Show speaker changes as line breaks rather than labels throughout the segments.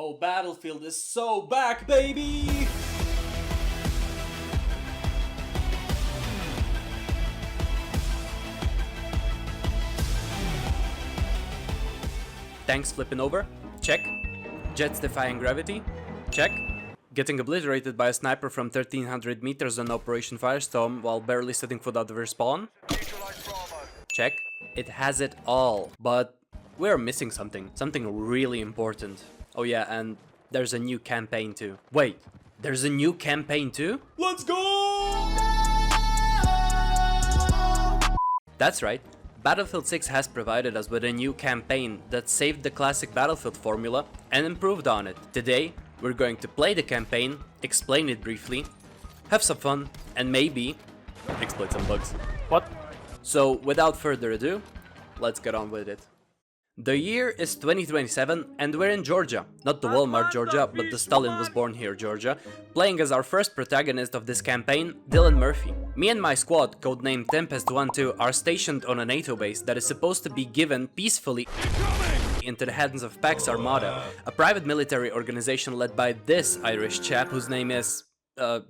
Oh, Battlefield is so back, baby! Tanks flipping over? Check. Jets defying gravity? Check. Getting obliterated by a sniper from 1300 meters on Operation Firestorm while barely setting foot out of her spawn? Check. It has it all, but we're missing something. Something really important. Oh yeah, and there's a new campaign too. Wait, there's a new campaign too? Let's go! That's right. Battlefield 6 has provided us with a new campaign that saved the classic Battlefield formula and improved on it. Today, we're going to play the campaign, explain it briefly, have some fun, and maybe exploit some bugs. What? So, without further ado, let's get on with it. The year is 2027 and we're in Georgia. Not the Walmart Georgia, but the Stalin was born here Georgia, playing as our first protagonist of this campaign, Dylan Murphy. Me and my squad, codenamed Tempest 1-2, are stationed on a NATO base that is supposed to be given peacefully into the hands of Pax Armada, a private military organization led by this Irish chap whose name is...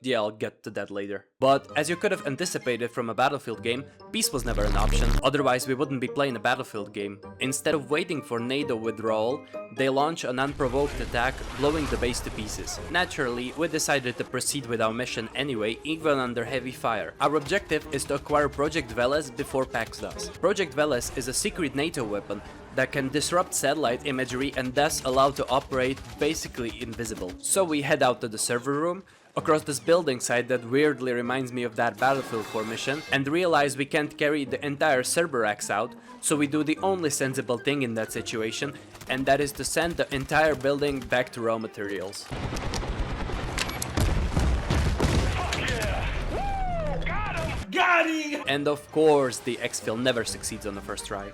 yeah, I'll get to that later. But as you could have anticipated from a Battlefield game, peace was never an option, otherwise we wouldn't be playing a Battlefield game. Instead of waiting for NATO withdrawal, they launch an unprovoked attack, blowing the base to pieces. Naturally, we decided to proceed with our mission anyway, even under heavy fire. Our objective is to acquire Project Veles before Pax does. Project Veles is a secret NATO weapon that can disrupt satellite imagery and thus allow to operate basically invisible. So we head out to the server room, across this building site that weirdly reminds me of that Battlefield 4 mission, and realize we can't carry the entire Cerberus out, so we do the only sensible thing in that situation, and that is to send the entire building back to raw materials. Got him! And of course, the exfil never succeeds on the first try.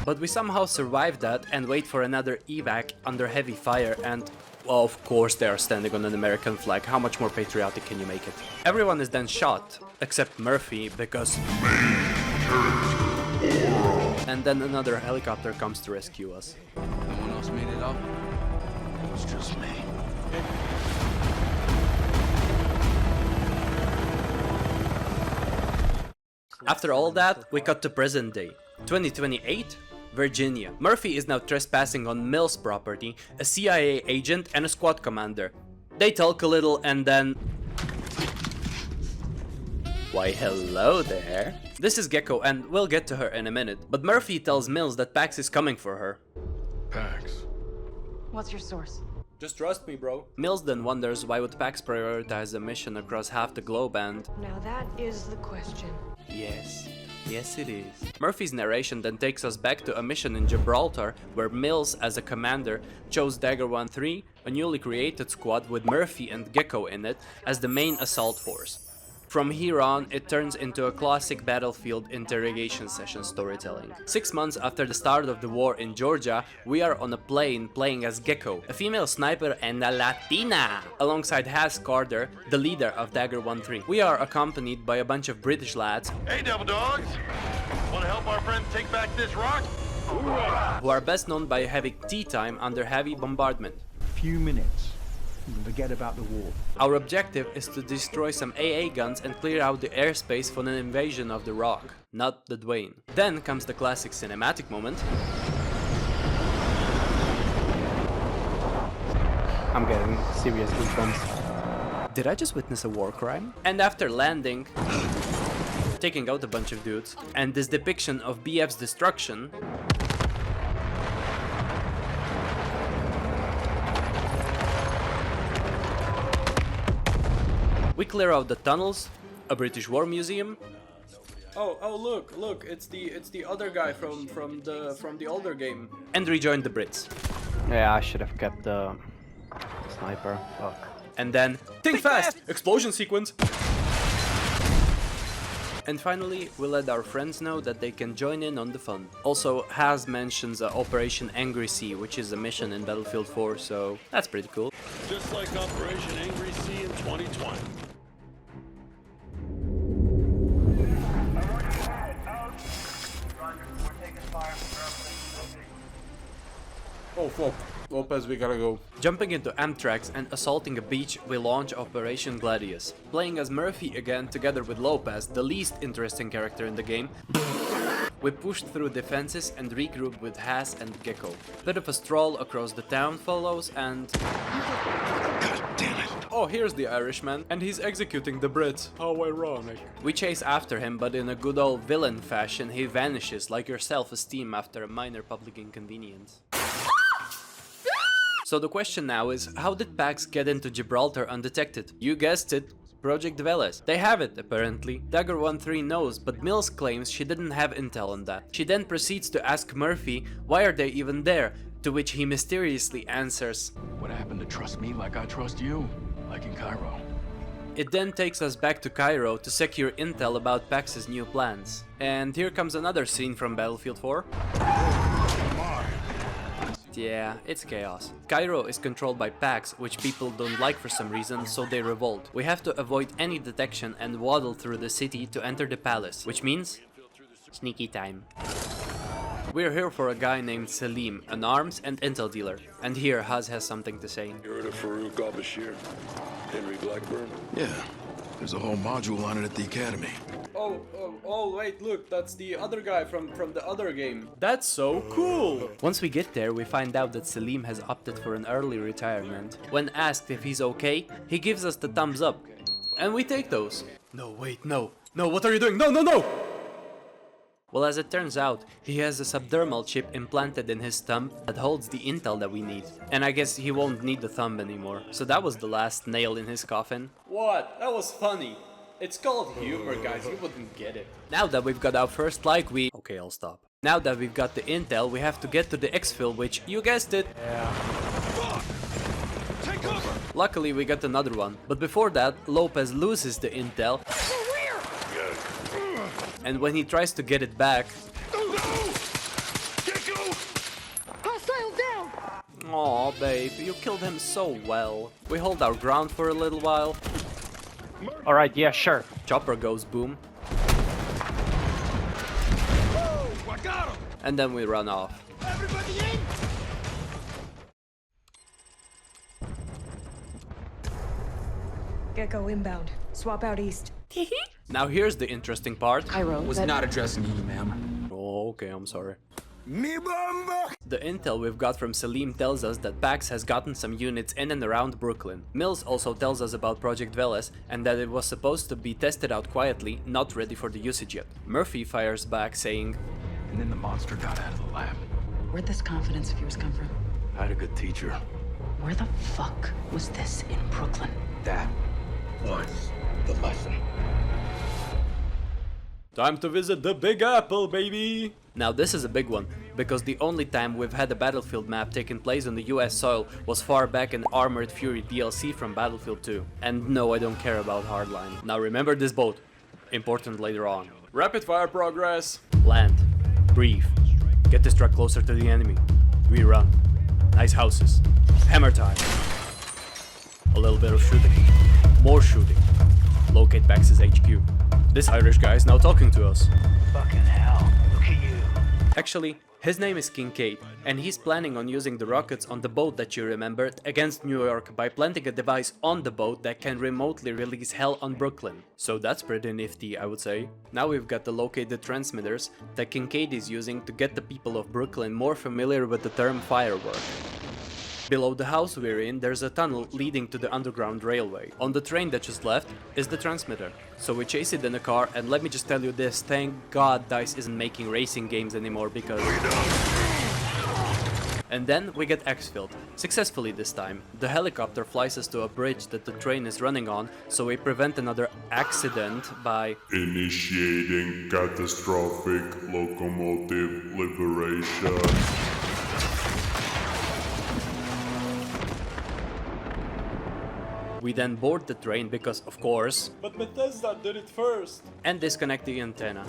But we somehow survive that and wait for another evac under heavy fire and... well, of course they are standing on an American flag. How much more patriotic can you make it? Everyone is then shot, except Murphy, because... and then another helicopter comes to rescue us.
No one else made it up? It's just me.
After all that, we cut to present day. 2028? Virginia. Murphy is now trespassing on Mills' property, a CIA agent and a squad commander. They talk a little and then... why, hello there. This is Gecko and we'll get to her in a minute, but Murphy tells Mills that Pax is coming for her.
Pax.
What's your source?
Just trust me, bro. Mills then wonders why would Pax prioritize a mission across half the globe and...
now that is the question.
yes. Yes, it is. Murphy's narration then takes us back to a mission in Gibraltar, where Mills, as a commander, chose Dagger 1-3, a newly created squad with Murphy and Gecko in it, as the main assault force. From here on, it turns into a classic Battlefield interrogation session storytelling. 6 months after the start of the war in Georgia, we are on a plane playing as Gecko, a female sniper and a Latina, alongside Has Carter, the leader of Dagger 1-3. We are accompanied by a bunch of British lads.
Hey, Devil Dogs! Want to help our friends take back this rock?
Who are best known by having tea time under heavy bombardment.
Few minutes. You can forget about the war.
Our objective is to destroy some AA guns and clear out the airspace for an invasion of the Rock, not the Dwayne. Then comes the classic cinematic moment.
I'm getting serious goosebumps.
Did I just witness a war crime? And after landing, taking out a bunch of dudes, and this depiction of BF's destruction, we clear out the tunnels, a British War Museum. Oh, look, it's the other guy from the older game. And rejoin the Brits.
Yeah, I should have kept the sniper. Fuck.
And then think fast! Explosion sequence. And finally, we let our friends know that they can join in on the fun. Also, Has mentions Operation Angry Sea, which is a mission in Battlefield 4, so that's pretty cool.
Just like Operation Angry Sea in 2020.
Oh fuck. Lopez, we gotta go. Jumping into Amtrak's and assaulting a beach, we launch Operation Gladius. Playing as Murphy again, together with Lopez, the least interesting character in the game, we pushed through defenses and regrouped with Haas and Gecko. Bit of a stroll across the town follows and...
God damn it.
Oh, here's the Irishman, and he's executing the Brits. How ironic. We chase after him, but in a good old villain fashion, he vanishes like your self-esteem after a minor public inconvenience. So the question now is, how did Pax get into Gibraltar undetected? You guessed it, Project Veles. They have it, apparently. Dagger 13 knows, but Mills claims she didn't have intel on that. She then proceeds to ask Murphy, why are they even there? To which he mysteriously answers,
What happened to trust me like I trust you? Like in Cairo.
It then takes us back to Cairo to secure intel about Pax's new plans. And here comes another scene from Battlefield 4. Yeah, it's chaos. Cairo is controlled by Pax, which people don't like for some reason, so they revolt. We have to avoid any detection and waddle through the city to enter the palace, which means... sneaky time. We're here for a guy named Salim, an arms and intel dealer. And here Haz has something to say.
You heard of Farouk al-Bashir? Henry Blackburn?
Yeah. There's a whole module on it at the academy.
Oh, wait, look, that's the other guy from the other game. That's so cool! Once we get there, we find out that Salim has opted for an early retirement. When asked if he's okay, he gives us the thumbs up. And we take those. No, wait, no. No, what are you doing? No, no, no! Well, as it turns out, he has a subdermal chip implanted in his thumb that holds the intel that we need. And I guess he won't need the thumb anymore. So that was the last nail in his coffin. What? That was funny. It's called humor, guys. You wouldn't get it. Now that we've got our first like, Okay, I'll stop. Now that we've got the intel, we have to get to the exfil, which, you guessed it.
Yeah.
Take cover!
Luckily, we got another one. But before that, Lopez loses the intel. And when he tries to get it back...
Hostile down!
Aw, babe, you killed him so well. We hold our ground for a little while.
Alright, yeah, sure.
Chopper goes boom.
I got him!
And then we run off.
Everybody in!
Gecko inbound. Swap out east.
Now here's the interesting part.
Cairo.
Was not addressing you, ma'am.
Oh, okay, I'm sorry.
Me bamba!
The intel we've got from Salim tells us that Pax has gotten some units in and around Brooklyn. Mills also tells us about Project Veles and that it was supposed to be tested out quietly, not ready for the usage yet. Murphy fires back saying,
And then the monster got out of the lab.
Where'd this confidence of yours come from?
I had a good teacher.
Where the fuck was this in Brooklyn?
That was the lesson.
time to visit the Big Apple, baby! Now this is a big one, because the only time we've had a Battlefield map taking place on the US soil was far back in Armored Fury DLC from Battlefield 2. And no, I don't care about Hardline. Now remember this boat. Important later on. Rapid fire progress. Land. Brief. Get this truck closer to the enemy. We run. Nice houses. Hammer time. A little bit of shooting. More shooting. Locate Bax's HQ. This Irish guy is now talking to us.
Fucking hell, look at you.
Actually, his name is Kincaid, and he's planning on using the rockets on the boat that you remembered against New York by planting a device on the boat that can remotely release hell on Brooklyn. So that's pretty nifty, I would say. Now we've got the located transmitters that Kincaid is using to get the people of Brooklyn more familiar with the term firework. Below the house we're in, there's a tunnel leading to the underground railway. On the train that just left is the transmitter. So we chase it in a car, and let me just tell you this, thank God DICE isn't making racing games anymore because... And then we get exfilled, successfully this time. The helicopter flies us to a bridge that the train is running on, so we prevent another accident by...
Initiating catastrophic locomotive liberation.
We then board the train because, of course... But Bethesda did it first! And disconnect the antenna.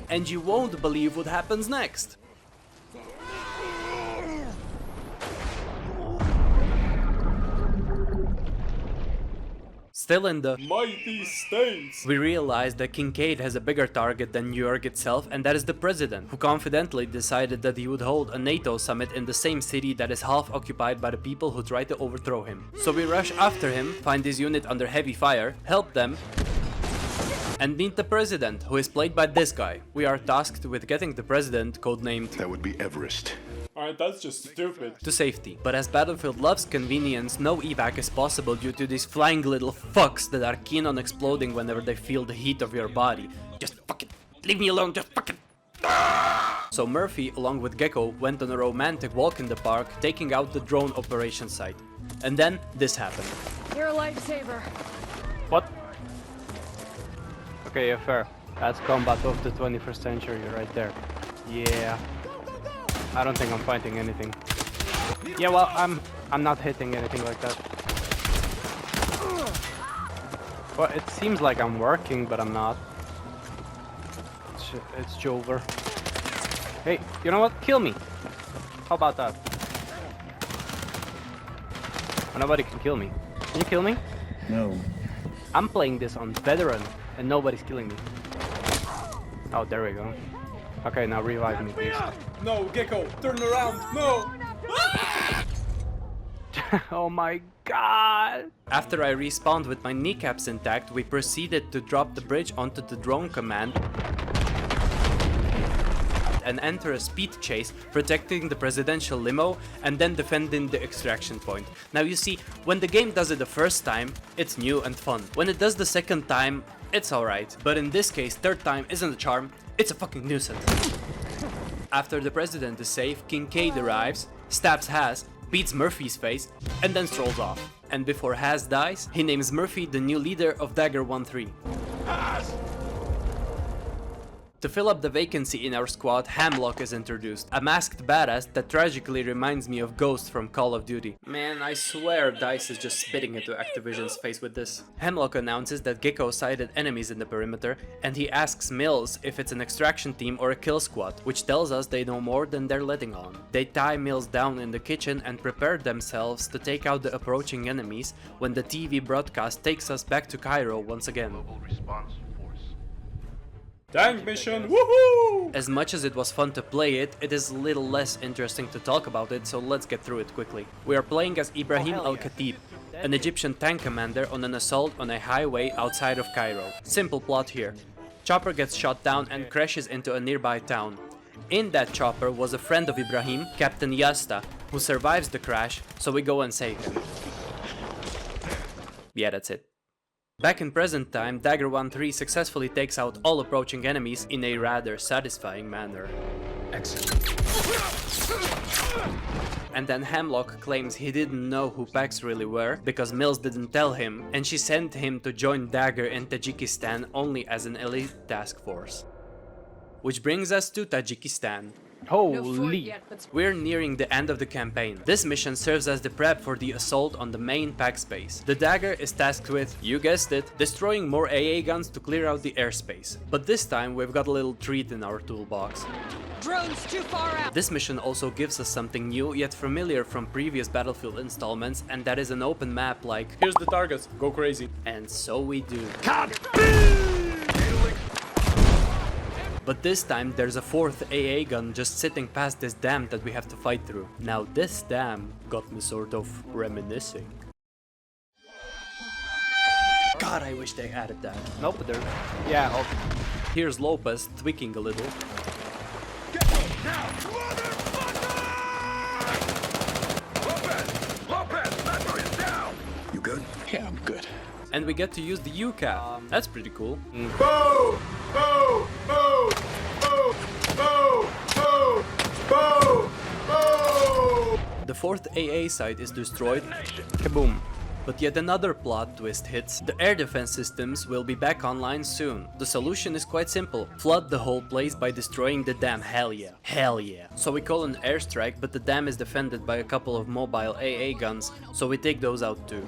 And you won't believe what happens next! Still in the mighty States, we realize that Kincaid has a bigger target than New York itself, and that is the president, who confidently decided that he would hold a NATO summit in the same city that is half occupied by the people who tried to overthrow him. So we rush after him, find his unit under heavy fire, help them, and meet the president, who is played by this guy. We are tasked with getting the president, codenamed
That would be Everest.
Alright, that's just stupid, to safety. But as Battlefield loves convenience, no evac is possible due to these flying little fucks that are keen on exploding whenever they feel the heat of your body. Just fucking leave me alone, just fucking. So Murphy, along with Gecko, went on a romantic walk in the park, taking out the drone operation site. And then this happened.
You're a lifesaver.
What? Okay, yeah, fair. That's combat of the 21st century right there. Yeah. I don't think I'm fighting anything. Yeah, well, I'm not hitting anything like that. Well, it seems like I'm working, but I'm not. It's Jover. Hey, you know what? Kill me. How about that? Oh, nobody can kill me. Can you kill me?
No.
I'm playing this on veteran, and nobody's killing me. Oh, there we go. Okay, now revive me, please.
No, Gecko, turn around, no!
Oh my god!
After I respawned with my kneecaps intact, we proceeded to drop the bridge onto the drone command and enter a speed chase, protecting the presidential limo and then defending the extraction point. Now you see, when the game does it the first time, it's new and fun. When it does the second time, it's alright. But in this case, third time isn't a charm, it's a fucking nuisance. After the president is safe, Kincaid arrives, stabs Haz, beats Murphy's face, and then strolls off. And before Haz dies, he names Murphy the new leader of Dagger 1-3. To fill up the vacancy in our squad, Hemlock is introduced, a masked badass that tragically reminds me of Ghost from Call of Duty. Man, I swear DICE is just spitting into Activision's face with this. Hemlock announces that Gecko sighted enemies in the perimeter, and he asks Mills if it's an extraction team or a kill squad, which tells us they know more than they're letting on. They tie Mills down in the kitchen and prepare themselves to take out the approaching enemies when the TV broadcast takes us back to Cairo once again. Tank mission, woohoo! As much as it was fun to play it, it is a little less interesting to talk about it, so let's get through it quickly. We are playing as Ibrahim Al-Khatib, an Egyptian tank commander on an assault on a highway outside of Cairo. Simple plot here. Chopper gets shot down and crashes into a nearby town. In that chopper was a friend of Ibrahim, Captain Yasta, who survives the crash, so we go and save him. Yeah, that's it. Back in present time, Dagger 1-3 successfully takes out all approaching enemies in a rather satisfying manner.
Excellent.
And then Hemlock claims he didn't know who Pax really were because Mills didn't tell him, and she sent him to join Dagger in Tajikistan only as an elite task force. Which brings us to Tajikistan.
Holy!
We're nearing the end of the campaign. This mission serves as the prep for the assault on the main Pax base. The Dagger is tasked with, you guessed it, destroying more AA guns to clear out the airspace. But this time we've got a little treat in our toolbox.
Drones too far out.
This mission also gives us something new yet familiar from previous Battlefield installments, and that is an open map like, here's the targets, go crazy. And so we do. But this time there's a fourth AA gun just sitting past this dam that we have to fight through. Now this dam got me sort of reminiscing. God, I wish they added that.
Nope, there. Yeah,
Here's Lopez tweaking a little.
You good? Yeah, I'm good.
And we get to use the UCAV. That's pretty cool. The fourth AA site is destroyed.
kaboom.
But yet another plot twist hits. The air defense systems will be back online soon. The solution is quite simple. Flood the whole place by destroying the dam. Hell yeah. Hell yeah. So we call an airstrike, but the dam is defended by a couple of mobile AA guns, so we take those out too.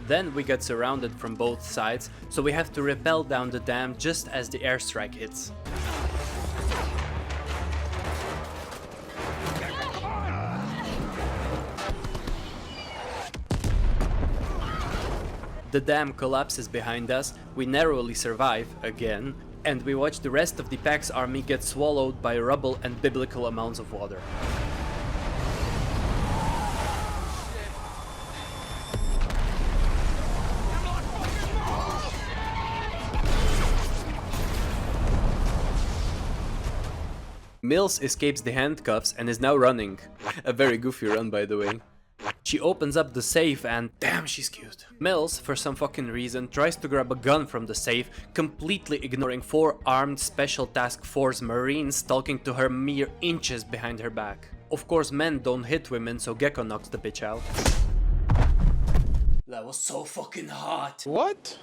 Then we get surrounded from both sides, so we have to rappel down the dam just as the airstrike hits. The dam collapses behind us, we narrowly survive, again, and we watch the rest of the Pax army get swallowed by rubble and biblical amounts of water. Mills escapes the handcuffs and is now running. A very goofy run, by the way. She opens up the safe and damn, she's cute. Mills, for some fucking reason, tries to grab a gun from the safe, completely ignoring 4 armed Special Task Force Marines stalking to her mere inches behind her back. Of course, men don't hit women, so Gecko knocks the bitch out. That was so fucking hot.
What?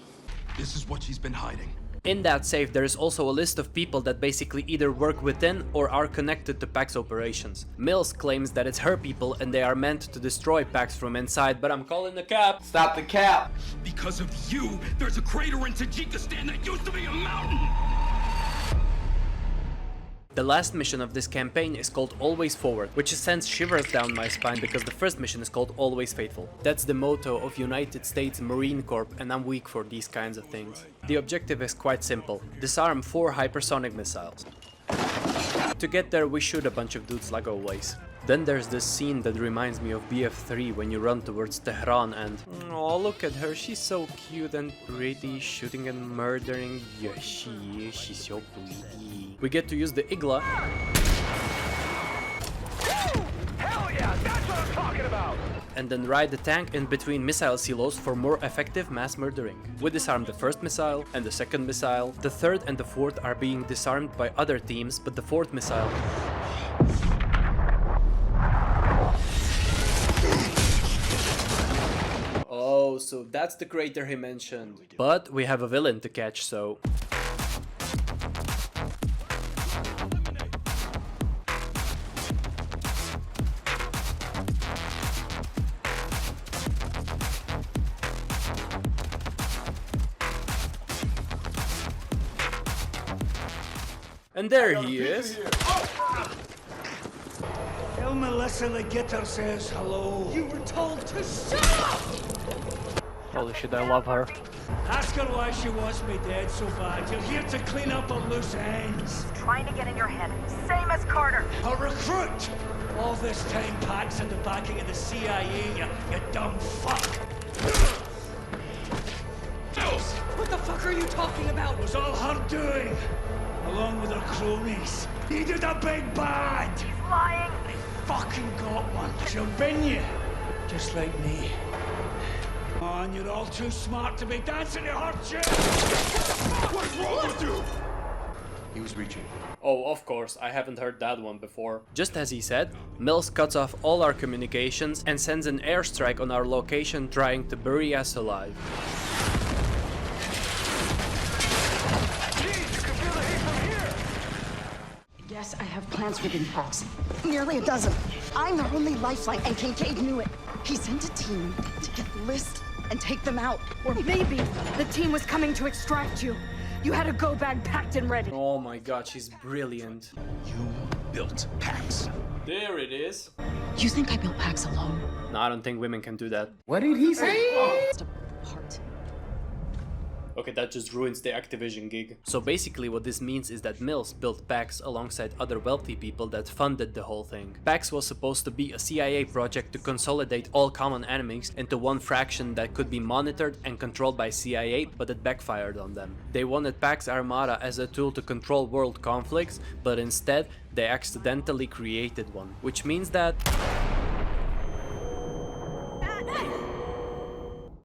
This is what she's been hiding.
In that safe, there is also a list of people that basically either work within or are connected to Pax operations. Mills claims that it's her people and they are meant to destroy Pax from inside, but I'm calling the cap.
Stop the cap!
Because of you, there's a crater in Tajikistan that used to be a mountain!
The last mission of this campaign is called Always Forward, which sends shivers down my spine because the first mission is called Always Faithful. That's the motto of United States Marine Corps, and I'm weak for these kinds of things. The objective is quite simple: disarm 4 hypersonic missiles. To get there, we shoot a bunch of dudes like always. Then there's this scene that reminds me of BF3 when you run towards Tehran and oh, look at her, she's so cute and pretty, shooting and murdering. Yes, she is, she's so pretty. We get to use the Igla.
Hell yeah, that's what I'm talking about!
And then ride the tank in between missile silos for more effective mass murdering. We disarm the first missile and the second missile. The third and the fourth are being disarmed by other teams, but the fourth missile... Oh, so that's the crater he mentioned. But we have a villain to catch, so... And there he is.
Tell Melissa the Gitter says hello.
You were told to shut up!
Holy shit, I love her.
Ask her why she wants me dead so bad. You're here to clean up on loose ends.
Trying to get in your head. Same as Carter.
A recruit! All this time Pax had the backing of the CIA, you dumb fuck.
What the fuck are you talking about?
It was all her doing, along with her cronies. Needed a big bad.
He's lying.
They fucking got one. She'll bin you, just like me. Oh, and you're all too smart to be dancing to her tune. What's wrong with you?
He was reaching.
Oh, of course, I haven't heard that one before. Just as he said, Mills cuts off all our communications and sends an airstrike on our location trying to bury us alive.
Yes, I have plans for the Pax. Nearly a dozen. I'm their only lifeline, and Kincaid knew it. He sent a team to get the list and take them out.
Or maybe the team was coming to extract you. You had a go bag packed and ready.
Oh my god, she's brilliant.
You built Pax.
There it is.
You think I built Pax alone?
No, I don't think women can do that.
What did he say?
Just a part.
Okay, that just ruins the Activision gig. So basically what this means is that Mills built Pax alongside other wealthy people that funded the whole thing. Pax was supposed to be a CIA project to consolidate all common enemies into one fraction that could be monitored and controlled by CIA, but it backfired on them. They wanted Pax Armada as a tool to control world conflicts, but instead they accidentally created one. Which means that